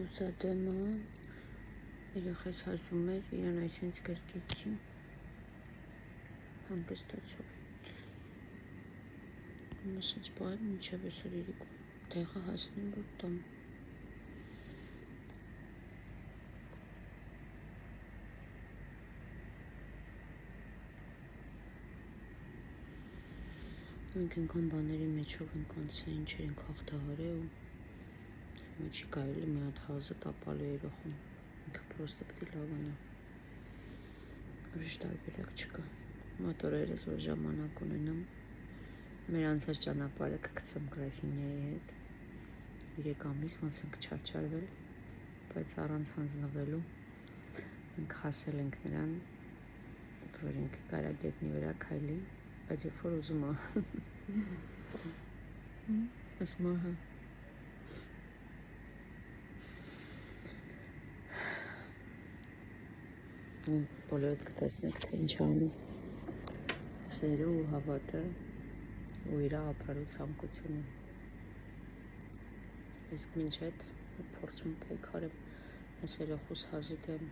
Լուսադեմը երեխես ասում էր իրան այսինչ գրկեցի հանգստացով մասաց պահել մինչև այսօր իրիկու տեղը հասնեմ որ տամ մենք ենքան բաների մեջով ենք անցա ինչեր ենք հաղթահարել ու հիմա չի կարելի մի հատ հազը տապալու երոխում ինքը պրոստը պիտի լավանա ուրիշ տարբերակ չկա մատորերս որ ժամանակ ունենամ մեր անցած ճանապարհը կգցեմ գրաֆինյայի հետ 3 ամիս ոնց ենք չարչարվել բայց առանց հանձնվելու մենք հասել ենք նրան որ ինքը կարա գետնի վրա քայլի բայց երբ որ ուզում է ասում է բոլորդ կտեսնեք թե ինչ անում սերը ու հավատը ու իր ապրելու ցանկությունը իսկ մինչ այդ փորձում պայքարեմ այս երախուս հազի դեմ